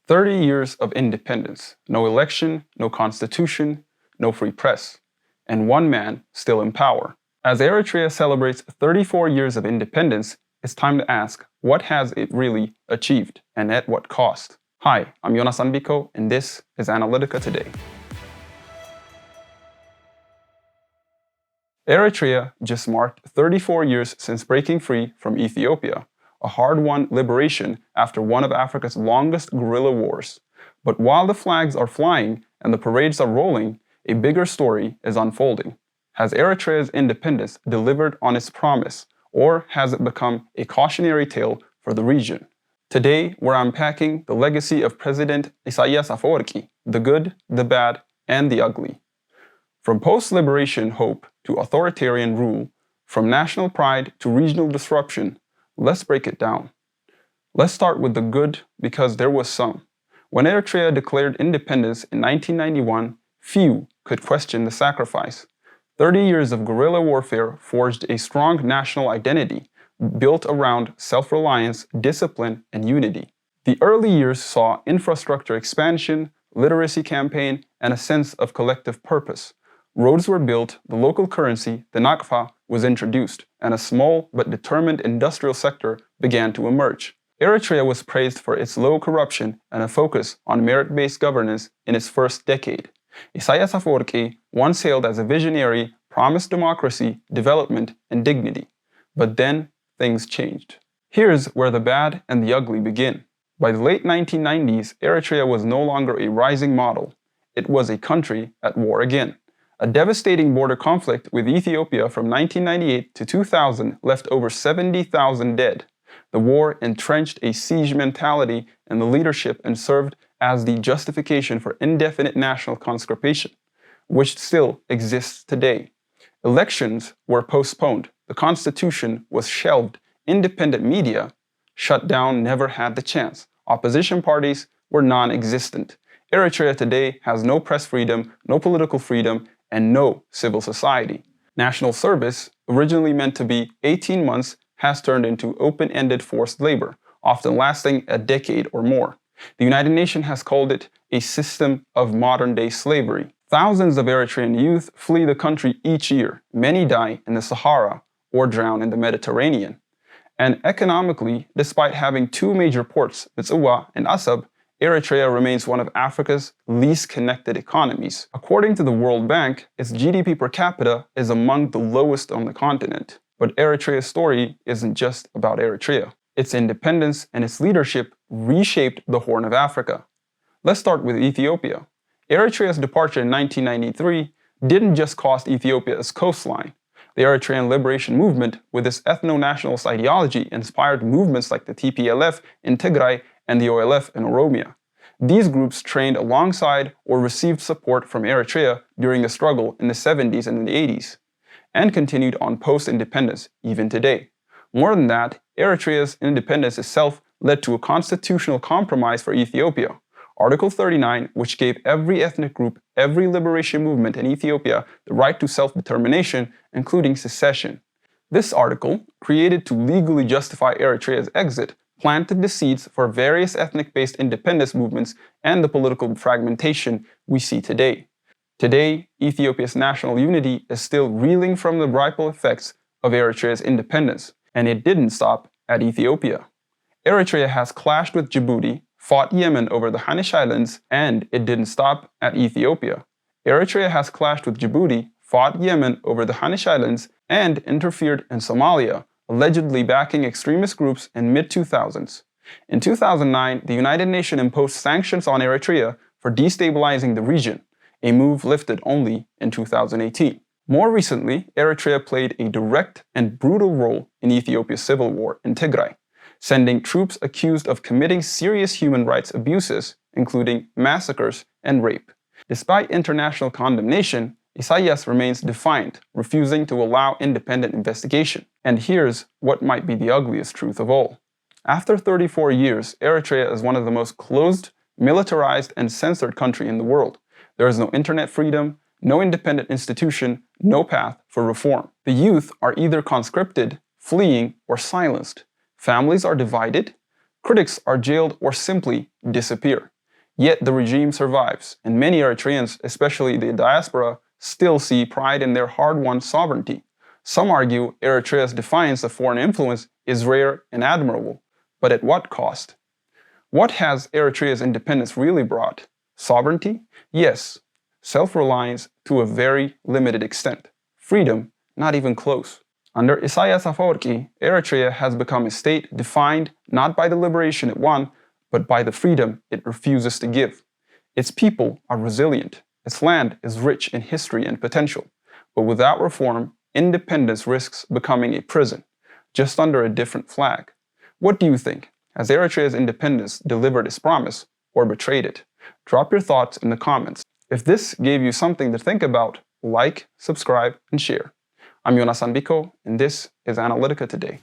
30 years of independence, no election, no constitution, no free press, and one man still in power. As Eritrea celebrates 34 years of independence, it's time to ask, what has it really achieved, and at what cost? Hi, I'm Jonas Anbiko, and this is Analytica Today. Eritrea just marked 34 years since breaking free from Ethiopia, a hard-won liberation after one of Africa's longest guerrilla wars. But while the flags are flying and the parades are rolling, a bigger story is unfolding. Has Eritrea's independence delivered on its promise, or has it become a cautionary tale for the region? Today, we're unpacking the legacy of President Isaias Afewerki, the good, the bad, and the ugly. From post-liberation hope to authoritarian rule, from national pride to regional disruption, let's break it down. Let's start with the good, because there was some. When Eritrea declared independence in 1991, few could question the sacrifice. 30 years of guerrilla warfare forged a strong national identity, built around self-reliance, discipline, and unity. The early years saw infrastructure expansion, literacy campaign, and a sense of collective purpose. Roads were built, the local currency, the nakfa, was introduced, and a small but determined industrial sector began to emerge. Eritrea was praised for its low corruption and a focus on merit-based governance in its first decade. Isaias Afewerki, once hailed as a visionary, promised democracy, development, and dignity. But then, things changed. Here's where the bad and the ugly begin. By the late 1990s, Eritrea was no longer a rising model. It was a country at war again. A devastating border conflict with Ethiopia from 1998 to 2000 left over 70,000 dead. The war entrenched a siege mentality in the leadership and served as the justification for indefinite national conscription, which still exists today. Elections were postponed, the constitution was shelved, independent media shut down, never had the chance. Opposition parties were non-existent. Eritrea today has no press freedom, no political freedom, and no civil society. National service, originally meant to be 18 months, has turned into open-ended forced labor, often lasting a decade or more. The United Nations has called it a system of modern-day slavery. Thousands of Eritrean youth flee the country each year. Many die in the Sahara or drown in the Mediterranean. And economically, despite having two major ports, Mitsua and Asab, Eritrea remains one of Africa's least connected economies. According to the World Bank, its GDP per capita is among the lowest on the continent. But Eritrea's story isn't just about Eritrea. Its independence and its leadership reshaped the Horn of Africa. Let's start with Ethiopia. Eritrea's departure in 1993 didn't just cost Ethiopia its coastline. The Eritrean liberation movement, with its ethno-nationalist ideology, inspired movements like the TPLF in Tigray and the OLF in Oromia. These groups trained alongside or received support from Eritrea during the struggle in the 70s and the 80s, and continued on post-independence even today. More than that, Eritrea's independence itself led to a constitutional compromise for Ethiopia. Article 39, which gave every ethnic group, every liberation movement in Ethiopia the right to self-determination, including secession. This article, created to legally justify Eritrea's exit, planted the seeds for various ethnic-based independence movements and the political fragmentation we see today. Today, Ethiopia's national unity is still reeling from the ripple effects of Eritrea's independence, and it didn't stop at Ethiopia. Eritrea has clashed with Djibouti, fought Yemen over the Hanish Islands, and it didn't stop at Ethiopia. Eritrea has clashed with Djibouti, fought Yemen over the Hanish Islands, and interfered in Somalia, allegedly backing extremist groups in mid-2000s. In 2009, the United Nations imposed sanctions on Eritrea for destabilizing the region, a move lifted only in 2018. More recently, Eritrea played a direct and brutal role in Ethiopia's civil war in Tigray, sending troops accused of committing serious human rights abuses, including massacres and rape. Despite international condemnation, Isaias remains defiant, refusing to allow independent investigation. And here's what might be the ugliest truth of all. After 34 years, Eritrea is one of the most closed, militarized, and censored countries in the world. There is no internet freedom, no independent institution, no path for reform. The youth are either conscripted, fleeing, or silenced. Families are divided, critics are jailed or simply disappear. Yet the regime survives, and many Eritreans, especially the diaspora, still see pride in their hard-won sovereignty. Some argue Eritrea's defiance of foreign influence is rare and admirable, but at what cost? What has Eritrea's independence really brought? Sovereignty? Yes. Self-reliance to a very limited extent. Freedom? Not even close. Under Isaias Afewerki, Eritrea has become a state defined not by the liberation it won, but by the freedom it refuses to give. Its people are resilient. Its land is rich in history and potential. But without reform, independence risks becoming a prison, just under a different flag. What do you think? Has Eritrea's independence delivered its promise or betrayed it? Drop your thoughts in the comments. If this gave you something to think about, like, subscribe, and share. I'm Yonasan Biko, and this is Analytica Today.